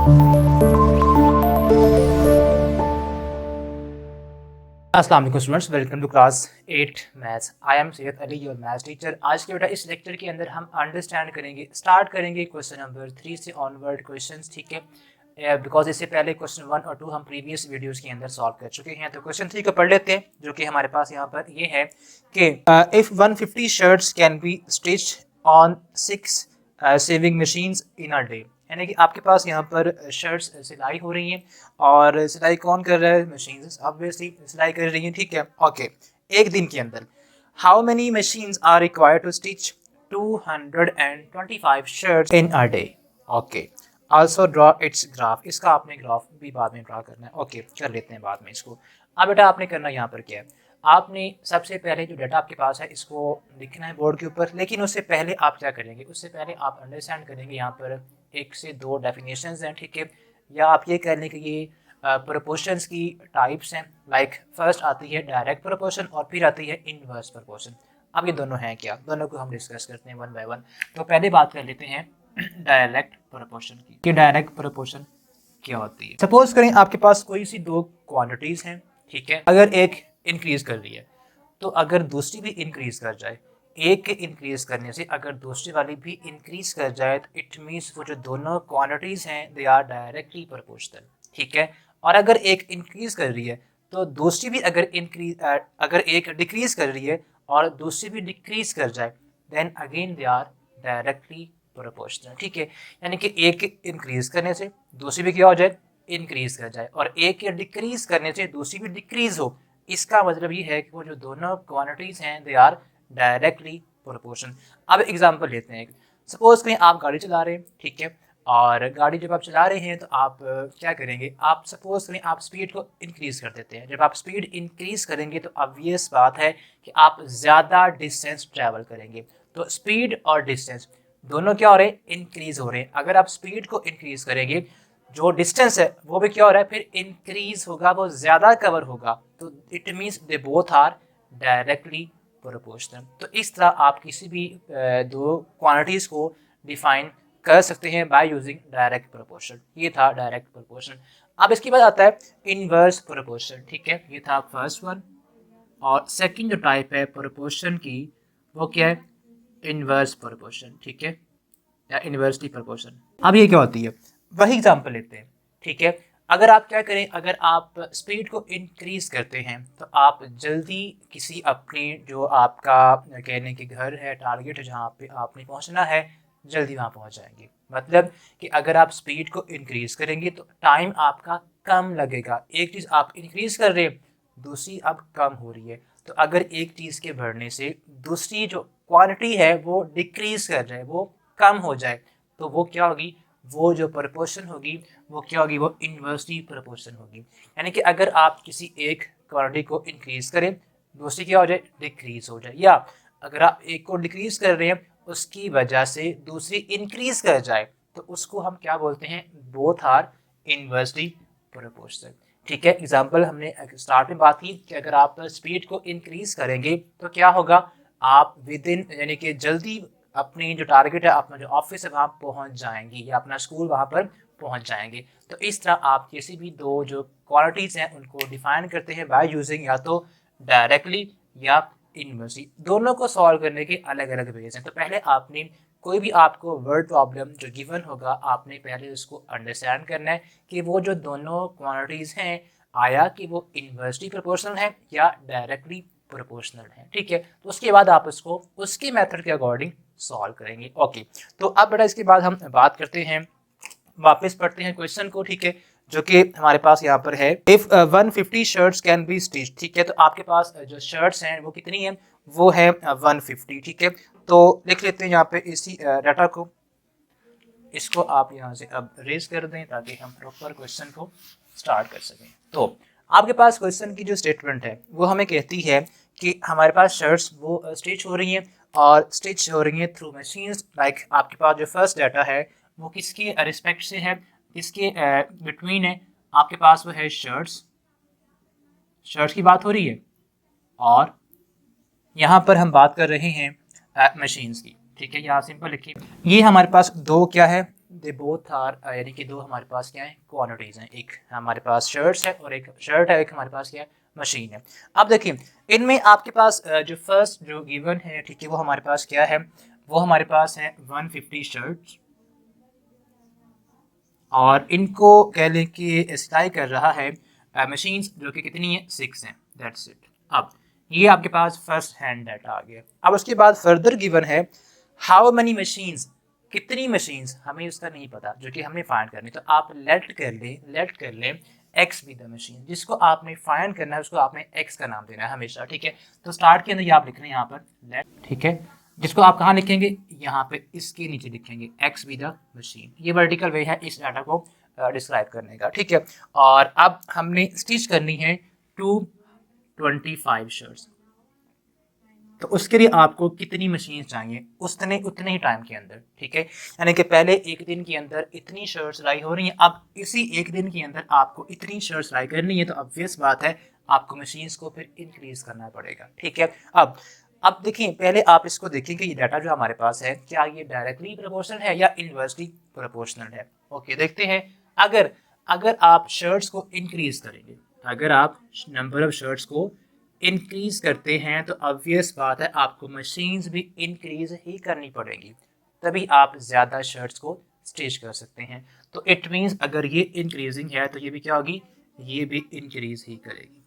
अस्सलाम वालेकुम students, welcome to class 8 maths. I am Syed Ali, your maths teacher. आज के बेटा इस लेक्चर के अंदर हम स्टार्ट करेंगे क्वेश्चन नंबर 3 से ऑनवर्ड क्वेश्चंस, ठीक है। बिकॉज इससे पहले क्वेश्चन 1 और 2 हम प्रीवियस वीडियोस के अंदर सॉल्व कर चुके हैं। तो क्वेश्चन 3 को पढ़ लेते हैं, जो कि हमारे पास यहाँ पर ये है कि if 150 shirts can be stitched on 6 saving machines in a day. यानी कि आपके पास यहाँ पर शर्ट्स सिलाई हो रही हैं, और सिलाई कौन कर रहा है? मशीन ऑब्वियसली सिलाई कर रही हैं, ठीक है। ओके, एक दिन के अंदर how many machines are required to stitch 225 shirts in a day. Okay, also draw its graph. इसका आपने ग्राफ भी बाद में ड्रा करना है। ओके, कर लेते हैं बाद में इसको। अब बेटा आपने करना यहाँ पर क्या है, आपने सबसे पहले जो डाटा आपके पास है इसको लिखना है बोर्ड के ऊपर। लेकिन उससे पहले आप क्या करेंगे, उससे पहले आप अंडरस्टैंड करेंगे यहाँ पर 1 से 2 डेफिनेशंस हैं, ठीक है। या आप ये कह लें कि ये प्रोपोर्शंस की टाइप्स हैं। लाइक फर्स्ट आती है डायरेक्ट प्रोपोर्शन और फिर आती है इनवर्स प्रोपोर्शन। अब ये दोनों हैं क्या, दोनों को हम डिस्कस करते हैं वन बाय वन। तो पहले बात कर लेते हैं डायरेक्ट प्रोपोर्शन की कि डायरेक्ट प्रोपोर्शन क्या होती है। सपोज करें आपके पास कोई सी 2 क्वांटिटीज हैं, ठीक है। अगर एक इंक्रीज कर रही है तो अगर दूसरी भी इंक्रीज कर जाए, एक के इंक्रीज करने से अगर दूसरी वाली भी इंक्रीज कर जाए, तो इट मीन्स वो जो दोनों क्वांटिटीज हैं दे आर डायरेक्टली प्रोपोर्शनल, ठीक है। और अगर एक इंक्रीज कर रही है तो दूसरी भी अगर एक डिक्रीज कर रही है और दूसरी भी डिक्रीज कर जाए, then again they are directly proportional, ठीक है। यानी कि एक इंक्रीज करने से दूसरी भी क्या हो जाए, इंक्रीज कर जाए, और एक के डिक्रीज करने से दूसरी भी डिक्रीज हो। इसका मतलब ये है कि वो जो दोनों क्वांटिटीज हैं दे आर डायरेक्टली प्रोपोर्शन। अब एग्जांपल लेते हैं। सपोज करें आप गाड़ी चला रहे हैं, ठीक है। और गाड़ी जब आप चला रहे हैं तो आप क्या करेंगे, आप सपोज करें आप स्पीड को इंक्रीज कर देते हैं। जब आप स्पीड इंक्रीज करेंगे तो ऑब्वियस बात है कि आप ज़्यादा डिस्टेंस ट्रैवल करेंगे। तो स्पीड और डिस्टेंस दोनों क्या हो रहे हैं, इंक्रीज हो रहे हैं। अगर आप स्पीड को इंक्रीज करेंगे, जो डिस्टेंस है वो भी क्या हो रहा है, फिर इंक्रीज होगा, वो ज़्यादा कवर होगा। तो it means they both are directly proportional. तो इस तरह आप किसी भी 2 क्वांटिटीज़ को डिफाइन कर सकते हैं बाय यूजिंग डायरेक्ट प्रोपोर्शन। ये था डायरेक्ट प्रोपोर्शन। अब इसके बाद आता है इनवर्स प्रोपोर्शन, ठीक है। ये था फर्स्ट वन। और सेकंड जो टाइप है प्रोपोर्शन की, वो क्या है, इनवर्स प्रोपोर्शन, ठीक है, या इनवर्सली प्रोपोर्शन। अब ये क्या होती है, वही एग्जांपल लेते हैं, ठीक है। अगर आप क्या करें, अगर आप स्पीड को इंक्रीज करते हैं तो आप जल्दी किसी अपने जो आपका कहने के घर है, टारगेट है, जहाँ पे आपने पहुँचना है, जल्दी वहाँ पहुँच जाएंगे। मतलब कि अगर आप स्पीड को इंक्रीज करेंगे तो टाइम आपका कम लगेगा। एक चीज़ आप इंक्रीज कर रहे हैं, दूसरी अब कम हो रही है। तो अगर एक चीज़ के बढ़ने से दूसरी जो क्वांटिटी है वो डिक्रीज कर रहे है, वो कम हो जाए, तो वो क्या होगी, वो जो प्रोपोर्शन होगी वो क्या होगी, वो इनवर्सली प्रोपोर्शन होगी। यानी कि अगर आप किसी एक क्वांटिटी को इंक्रीज करें, दूसरी क्या हो जाए, डिक्रीज हो जाए। या अगर आप एक को डिक्रीज कर रहे हैं, उसकी वजह से दूसरी इंक्रीज कर जाए, तो उसको हम क्या बोलते हैं, बोथ आर इनवर्सली प्रोपोर्शनल, ठीक है। एग्जाम्पल हमने स्टार्ट में बात की कि अगर आप स्पीड को इंक्रीज करेंगे तो क्या होगा, आप विद इन यानी कि जल्दी अपनी जो टारगेट है, अपना जो ऑफिस है वहाँ पहुँच जाएंगे, या अपना स्कूल वहाँ पर पहुँच जाएंगे। तो इस तरह आप किसी भी 2 जो क्वालिटीज़ हैं उनको डिफाइन करते हैं बाय यूजिंग या तो डायरेक्टली या इनवर्सली। दोनों को सॉल्व करने के अलग अलग वेज हैं। तो पहले आपने कोई भी आपको वर्ड प्रॉब्लम जो गिवन होगा, आपने पहले उसको अंडरस्टैंड करना है कि वो जो दोनों क्वांटिटीज़ हैं, आया कि वो इनवर्सली प्रोपोर्शनल है या डायरेक्टली प्रोपोर्शनल है, ठीक है। तो उसके बाद आप उसको उसके मेथड के अकॉर्डिंग सॉल्व करेंगे। ओके, तो अब बेटा इसके बाद हम बात करते हैं, वापस पढ़ते हैं क्वेश्चन को, ठीक है, जो कि हमारे पास यहाँ पर है। If 150 shirts can be stitch, ठीक है। तो आपके पास जो शर्ट्स हैं वो कितनी हैं, वो है 150, ठीक है। तो लिख लेते हैं यहाँ पे इसी डाटा को, इसको आप यहाँ से अब रेज कर दें ताकि हम प्रॉपर क्वेश्चन को स्टार्ट कर सकें। तो आपके पास क्वेश्चन की जो स्टेटमेंट है वो हमें कहती है कि हमारे पास शर्ट्स वो स्टिच हो रही हैं, और स्टिच हो रही हैं थ्रू मशीन्स। लाइक आपके पास जो फर्स्ट डाटा है वो किसके रिस्पेक्ट से है, किसके बिटवीन है, आपके पास वो है शर्ट्स, शर्ट्स की बात हो रही है, और यहाँ पर हम बात कर रहे हैं मशीन्स की, ठीक है। यहाँ सिंपल लिखिए, ये हमारे पास 2 क्या है, दे बोथ आर, यानी कि दो हमारे पास क्या है, क्वांटिटीज़ हैं, एक हमारे पास शर्ट्स है और एक शर्ट है, एक हमारे पास क्या है, मशीन है। अब देखिए इनमें आपके पास जो फर्स्ट जो गिवन है, ठीक है, वो हमारे पास क्या है, वो हमारे पास है 150 शर्ट्स, और इनको कह लें कि सिलाई कर रहा है मशीन्स जो कि कितनी है, 6 हैं, दैट्स इट। अब ये आपके पास फर्स्ट हैंड डाटा आ गया। अब उसके बाद फर्दर गिवन है हाउ मैनी मशीन्स, कितनी मशीन्स, हमें उसका नहीं पता, जो कि हमने फाइंड करनी। तो आप लेट कर लें एक्स विद द मशीन, जिसको आपने फाइंड करना है उसको आपने एक्स का नाम देना है हमेशा, ठीक है। तो स्टार्ट के अंदर ये आप लिख रहे हैं यहाँ पर लेट, ठीक है, जिसको आप कहाँ लिखेंगे, यहाँ पे इसके नीचे लिखेंगे एक्स विद द मशीन। ये वर्टिकल वे है इस डाटा को डिस्क्राइब करने का, ठीक है। और अब हमने स्टिच करनी है 225 शर्ट्स, तो उसके लिए आपको कितनी मशीन चाहिए, उतने ही टाइम के अंदर, ठीक है। यानी कि पहले एक दिन के अंदर इतनी शर्ट सिलाई हो रही है, अब इसी एक दिन के अंदर आपको इतनी शर्ट सिलाई करनी है, तो ऑब्वियस बात है आपको मशीन्स को फिर इंक्रीज करना पड़ेगा, ठीक है। अब देखिए पहले आप इसको देखिए कि ये डाटा जो हमारे पास है क्या ये डायरेक्टली प्रोपोर्शनल है या इनवर्सली प्रोपोर्शनल है। ओके, देखते हैं। अगर अगर आप शर्ट्स को इंक्रीज करेंगे, अगर आप नंबर ऑफ शर्ट्स को इंक्रीज करते हैं, तो ऑब्वियस बात है आपको मशीन्स भी इंक्रीज ही करनी पड़ेगी, तभी आप ज़्यादा शर्ट्स को स्टिच कर सकते हैं। तो इट मीन्स अगर ये इंक्रीजिंग है तो ये भी क्या होगी, ये भी इंक्रीज ही करेगी।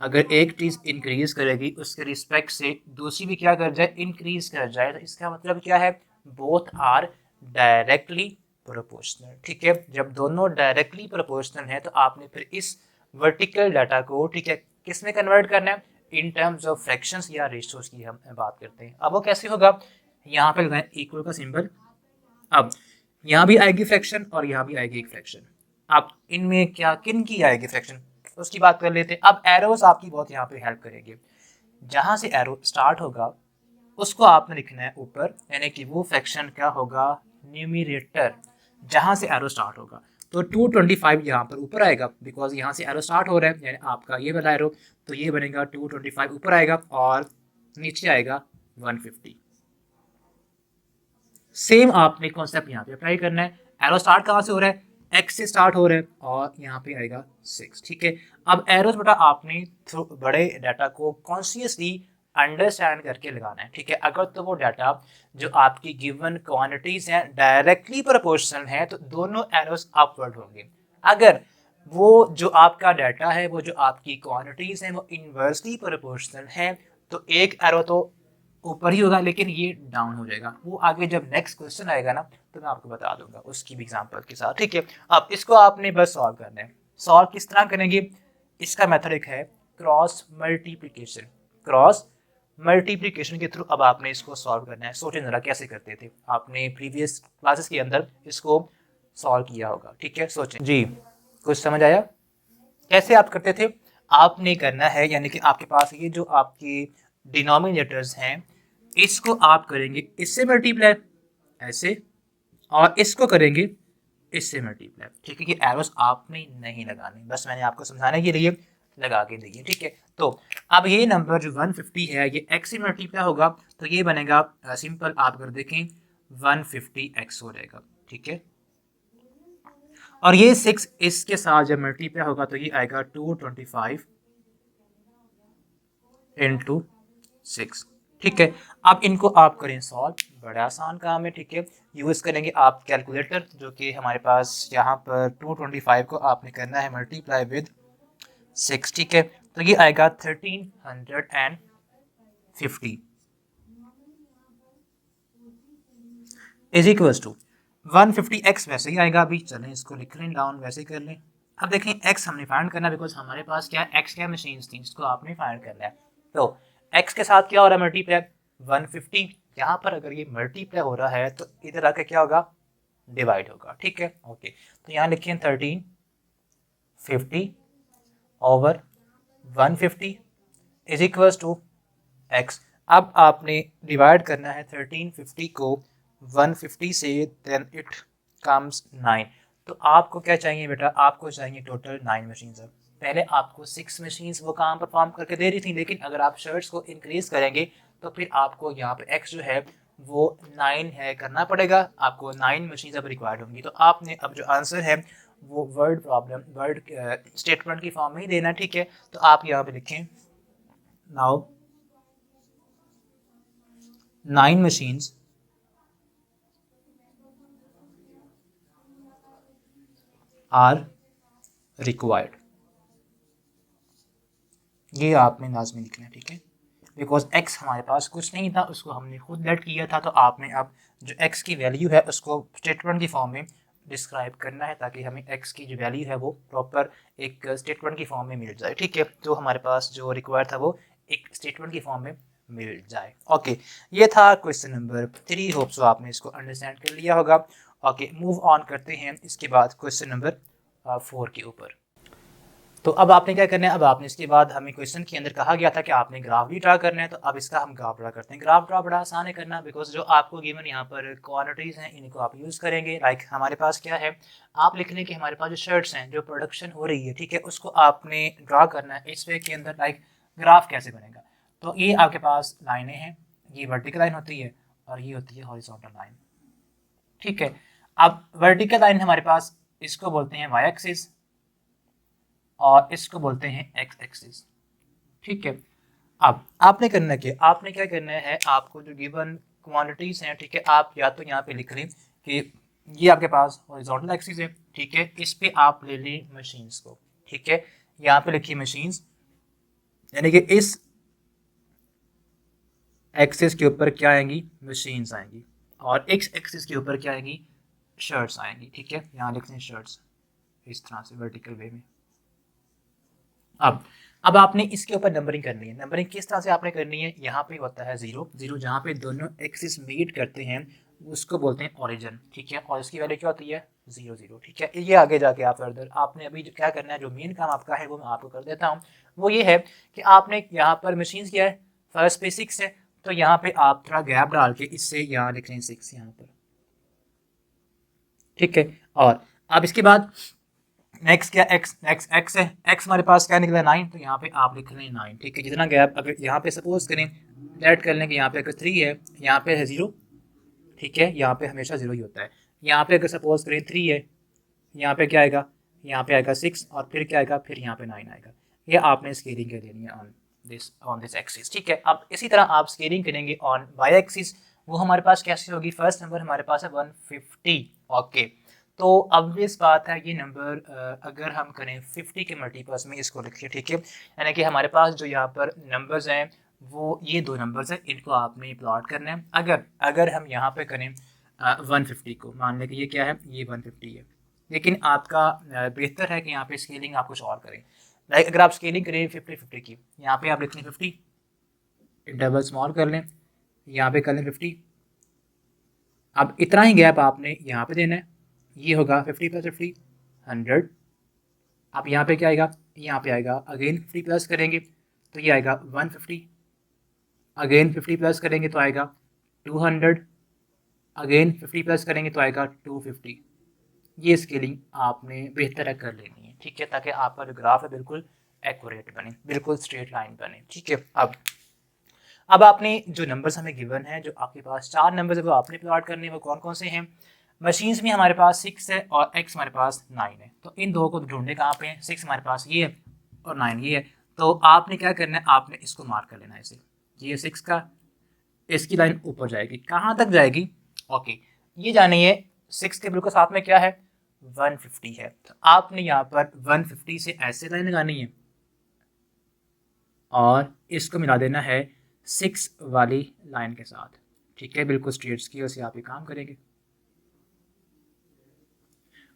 अगर एक चीज़ इंक्रीज करेगी उसके रिस्पेक्ट से दूसरी भी क्या कर जाए, इंक्रीज कर जाए, तो इसका मतलब क्या है, बोथ आर डायरेक्टली प्रोपोर्शनल, ठीक है। जब दोनों डायरेक्टली प्रोपोर्शनल है तो आपने फिर इस वर्टिकल डाटा को, ठीक है, किस में कन्वर्ट करना है, इन टर्म्स ऑफ फ्रैक्शंस या रेशियोज की हम बात करते हैं। अब वो कैसे होगा, यहाँ पे लगाएं इक्वल का सिंबल। अब यहाँ भी आएगी फ्रैक्शन और यहाँ भी आएगी एक फ्रैक्शन। अब इनमें क्या किन की आएगी फ्रैक्शन, उसकी बात कर लेते हैं। अब एरोस आपकी बहुत यहाँ पे हेल्प करेंगे। जहाँ से एरो स्टार्ट होगा उसको आपने लिखना है ऊपर, यानी कि वो फ्रैक्शन क्या होगा, न्यूमरेटर, जहाँ से एरो स्टार्ट होगा। तो 225 यहाँ पर ऊपर आएगा, बिकॉज यहाँ से एरो स्टार्ट हो रहा है, यानी आपका ये वाला एरो, तो ये बनेगा 225 ऊपर आएगा और नीचे आएगा 150। सेम आपने कॉन्सेप्ट यहाँ पे अप्लाई करना है। एरो स्टार्ट कहाँ से हो रहा है, एक्स से स्टार्ट हो रहा है और यहाँ पे आएगा 6, ठीक है। अब एरोस बेटा आपने बड़े डाटा को कॉन्शियसली अंडरस्टैंड करके लगाना है, ठीक है। अगर तो वो डाटा जो आपकी गिवन क्वांटिटीज हैं डायरेक्टली प्रोपोर्शनल है तो दोनों एरोस अपवर्ड होंगे। अगर वो जो आपका डाटा है, वो जो आपकी क्वांटिटीज हैं वो इनवर्सली प्रोपोर्शनल है, तो एक एरो तो ऊपर ही होगा लेकिन ये डाउन हो जाएगा। वो आगे जब नेक्स्ट क्वेश्चन आएगा ना तो मैं आपको बता दूंगा उसकी भी एग्जांपल के साथ, ठीक है। अब इसको आपने बस सॉल्व करना है। सॉल्व किस तरह करेंगे, इसका मेथड एक है क्रॉस मल्टीप्लिकेशन। क्रॉस मल्टीप्लिकेशन के थ्रू अब आपने इसको सॉल्व करना है। सोचें जरा कैसे करते थे, आपने प्रीवियस क्लासेस के अंदर इसको सॉल्व किया होगा, ठीक है। सोचें जी, कुछ समझ आया कैसे आप करते थे। आपने करना है, यानी कि आपके पास ये जो आपकी डिनोमिनेटर्स हैं इसको आप करेंगे इससे मल्टीप्लाई ऐसे, और इसको करेंगे इससे मल्टीप्लाई, ठीक है। कि एरोस आपने नहीं लगाने, बस मैंने आपको समझाने के लिए लगा के दिए, ठीक है। तो अब ये नंबर जो 150 है ये x से मल्टीप्लाई होगा, तो ये बनेगा सिंपल, आप अगर देखें 150x हो जाएगा, ठीक है। और ये 6 इसके साथ जब मल्टीप्लाई होगा तो ये आएगा 225 इंटू 6, ठीक है। अब इनको आप करें सॉल्व, बड़ा आसान काम है, ठीक है। यूज़ करेंगे आप कैलकुलेटर, जो कि हमारे पास यहाँ पर 225 को आपने करना है मल्टीप्लाई विद 6, ठीक है। तो ये आएगा 1350 इज इक्वल्स टू 150x, वैसे ही आएगा। अभी चलें इसको लिख लें डाउन, वैसे ही कर लें। अब देखें x हमने फाइंड करना है, बिकॉज हमारे पास क्या है, x क्या मशीन्स थी, इसको आपने फाइंड करना है। तो x के साथ क्या हो रहा है, मल्टीप्लाई 150। यहाँ पर अगर ये मल्टीप्लाई हो रहा है तो इधर आके क्या होगा, डिवाइड होगा, ठीक है। ओके, तो यहाँ लिखिए 1350 over 150 is equals to x। अब आपने डिवाइड करना है 1350 को 150 से, देन इट कम्स 9। तो आपको क्या चाहिए बेटा, आपको चाहिए टोटल 9 मशीन्स। पहले आपको 6 मशीन्स वो काम परफॉर्म करके दे रही थी, लेकिन अगर आप शर्ट्स को इंक्रीज करेंगे तो फिर आपको यहाँ पे x जो है वो 9 है, करना पड़ेगा आपको। 9 मशीन अब रिक्वायर्ड होंगी। तो आपने अब जो आंसर है वो वर्ड स्टेटमेंट की फॉर्म में ही देना है, ठीक है। तो आप यहाँ पे लिखें नाउ 9 मशीन्स आर रिक्वायर्ड, ये आपने लाजमी लिखना है, ठीक है। बिकॉज एक्स हमारे पास कुछ नहीं था, उसको हमने खुद लेट किया था। तो आपने अब जो एक्स की वैल्यू है उसको स्टेटमेंट की फॉर्म में डिस्क्राइब करना है, ताकि हमें एक्स की जो वैल्यू है वो प्रॉपर एक स्टेटमेंट की फॉर्म में मिल जाए, ठीक है। तो हमारे पास जो रिक्वायर्ड था वो एक स्टेटमेंट की फॉर्म में मिल जाए। ओके, ये था क्वेश्चन नंबर 3। होप सो आपने इसको अंडरस्टैंड कर लिया होगा। ओके, मूव ऑन करते हैं इसके बाद क्वेश्चन नंबर 4 के ऊपर। तो अब आपने क्या करना है, अब आपने इसके बाद हमें क्वेश्चन के अंदर कहा गया था कि आपने ग्राफ भी ड्रा करना है। तो अब इसका हम ग्राफ ड्रा करते हैं। ग्राफ ड्रा बड़ा आसान है करना, बिकॉज जो आपको गिवन यहाँ पर क्वांटिटीज़ हैं इनको आप यूज़ करेंगे। लाइक हमारे पास क्या है, आप लिख लें कि हमारे पास जो शर्ट्स हैं जो प्रोडक्शन हो रही है, ठीक है, उसको आपने ड्रा करना है इस वे के अंदर। लाइक ग्राफ कैसे बनेगा, तो ये आपके पास लाइनें हैं, ये वर्टिकल लाइन होती है और ये होती है हॉरिजॉन्टल लाइन, ठीक है। अब वर्टिकल लाइन हमारे पास, इसको बोलते हैं वाई एक्सिस और इसको बोलते हैं एक्स एक्सिस, ठीक है। अब आपने करना क्या, आपने क्या करना है, आपको जो गिवन क्वांटिटीज हैं, ठीक है, आप या तो यहाँ पे लिख लें कि ये आपके पास हॉरिजॉन्टल एक्सिस है, ठीक है, इस पे आप ले लें मशीन्स को, ठीक है। यहाँ पे लिखिए मशीन्स, यानी कि इस एक्सिस के ऊपर क्या आएंगी, मशीन्स आएंगी, और एक्स एक्सिस के ऊपर क्या आएंगी, शर्ट्स आएंगी, ठीक है। यहाँ लिखते हैं शर्ट्स इस तरह से वर्टिकल वे में। अब आपने इसके ऊपर नंबरिंग करनी है। नंबरिंग किस तरह से आपने करनी है, यहाँ पे होता है 0 0, जहाँ पे दोनों एक्सिस मीट करते हैं उसको बोलते हैं ओरिजिन, ठीक है। और इसकी वैल्यू क्या होती है, 0 0, ठीक है। ये आगे जाके आप फर्दर आपने अभी क्या करना है, जो मेन काम आपका है वो मैं आपको कर देता हूँ। वो ये है कि आपने यहाँ पर मशीन किया है, फर्स्ट पे 6 है, तो यहाँ पे आप थोड़ा गैप डाल के इससे यहाँ लिख रहे हैं 6 यहाँ पर, ठीक है। और अब इसके बाद नेक्स्ट क्या, एक्स एक्स एक्स है, एक्स हमारे पास क्या निकला 9, तो यहाँ पे आप लिख रहे हैं 9, ठीक है। जितना गैप अगर यहाँ पे सपोज करें लेट कर लें कि यहाँ पे अगर 3 है, यहाँ पे है 0, ठीक है, यहाँ पे हमेशा 0 ही होता है। यहाँ पे अगर सपोज करें 3 है, यहाँ पे क्या आएगा, यहाँ पे आएगा 6, और फिर क्या आएगा, फिर यहाँ पे 9 आएगा। ये आपने स्केलिंग कर लेनी है ऑन दिस एक्सिस, ठीक है। अब इसी तरह आप स्केलिंग करेंगे ऑन वाई एक्सिस, वो हमारे पास कैसे होगी, फर्स्ट नंबर हमारे पास है 150, ओके। तो obvious बात है ये नंबर अगर हम करें 50 के मल्टीपल्स में इसको लिखिए, ठीक है। यानी कि हमारे पास जो यहाँ पर नंबर्स हैं वो ये दो नंबर्स हैं, इनको आपने प्लॉट करना है। अगर हम यहाँ पे करें 150 को, मान लें कि ये क्या है, ये 150 है, लेकिन आपका बेहतर है कि यहाँ पे स्केलिंग आप कुछ और करें। लाइक अगर आप स्केलिंग करें 50 की, यहाँ पे आप लिख लें 50, इंटरवल स्मॉल कर लें, यहाँ पे कर लें 50। अब इतना ही गैप आपने यहाँ पे देना है, ये होगा 50 + 50 100। अब यहाँ पे क्या आएगा, यहाँ पे आएगा अगेन 50 प्लस करेंगे तो ये आएगा 150, अगेन 50 प्लस करेंगे तो आएगा 200, अगेन 50 प्लस करेंगे तो आएगा 250। ये स्केलिंग आपने बेहतर है कर लेनी है, ठीक है, ताकि आपका जो ग्राफ है बिल्कुल एक्यूरेट बने, बिल्कुल स्ट्रेट लाइन बने, ठीक है। अब आपने जो नंबर्स हमें गिवन है, जो आपके पास 4 नंबर्स है वो आपने प्लॉट करने हैं। वो कौन कौन से हैं, मशीन्स में हमारे पास 6 है और एक्स हमारे पास 9 है। तो इन दो को ढूंढने कहाँ पे हैं, 6 हमारे पास ये है और 9 ये है। तो आपने क्या करना है, आपने इसको मार्क कर लेना है ऐसे, ये 6 का, इसकी लाइन ऊपर जाएगी, कहाँ तक जाएगी, ओके, ये जानिए 6 के बिल्कुल साथ में क्या है, 150 है। तो आपने यहाँ पर 150 से ऐसे लाइन लगानी है और इसको मिला देना है 6 वाली लाइन के साथ, ठीक है, बिल्कुल स्ट्रेट स्केल से आप ये काम करेंगे।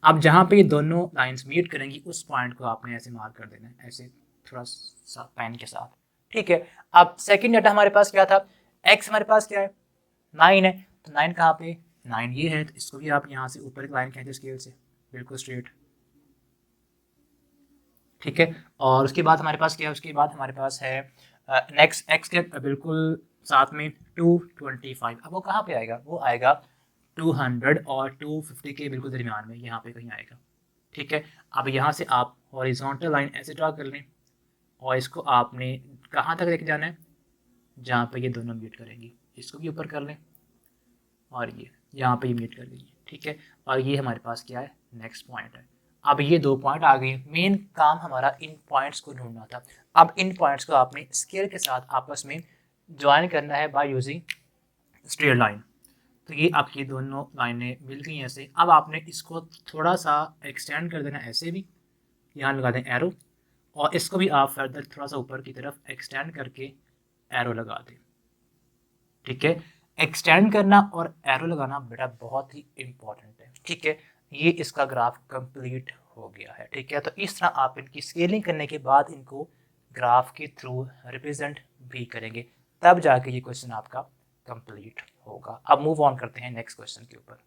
अब जहाँ पे ये दोनों लाइंस मीट करेंगी उस पॉइंट को आपने ऐसे मार्क कर देना है, ऐसे थोड़ा सा पेन के साथ, ठीक है। अब सेकंड डाटा हमारे पास क्या था, एक्स हमारे पास क्या है, 9 है, तो 9 कहाँ पे, 9 ये है, तो इसको भी आप यहाँ से ऊपर एक लाइन खींचे स्केल से बिल्कुल स्ट्रेट, ठीक है। और उसके बाद हमारे पास क्या है, उसके बाद हमारे पास है नेक्स्ट एक्स के बिल्कुल साथ में 225। अब वो कहाँ पे आएगा, वो आएगा 200 और 250 के बिल्कुल दरमियान में, यहाँ पे कहीं आएगा, ठीक है। अब यहाँ से आप हॉरिजॉन्टल लाइन ऐसे ड्रा कर लें और इसको आपने कहाँ तक लेके जाना है, जहाँ पे ये दोनों मीट करेंगी, इसको भी ऊपर कर लें, और ये यहाँ पे मीट कर गई, ठीक है। और ये हमारे पास क्या है, नेक्स्ट पॉइंट है। अब ये 2 पॉइंट आ गए, मेन काम हमारा इन पॉइंट्स को ढूंढना था। अब इन पॉइंट्स को आपने स्केल के साथ आपस में ज्वाइन करना है बाय यूजिंग स्ट्रेट लाइन। तो ये आपकी दोनों लाइनें मिल गई ऐसे। अब आपने इसको थोड़ा सा एक्सटेंड कर देना ऐसे भी, यहाँ लगा दें एरो, और इसको भी आप फर्दर थोड़ा सा ऊपर की तरफ एक्सटेंड करके एरो लगा दें, ठीक है। एक्सटेंड करना और एरो लगाना बेटा बहुत ही इंपॉर्टेंट है, ठीक है। ये इसका ग्राफ कंप्लीट हो गया है, ठीक है। तो इस तरह आप इनकी स्केलिंग करने के बाद इनको ग्राफ के थ्रू रिप्रेजेंट भी करेंगे, तब जाके ये क्वेश्चन आपका कंप्लीट होगा। अब मूव ऑन करते हैं नेक्स्ट क्वेश्चन के ऊपर।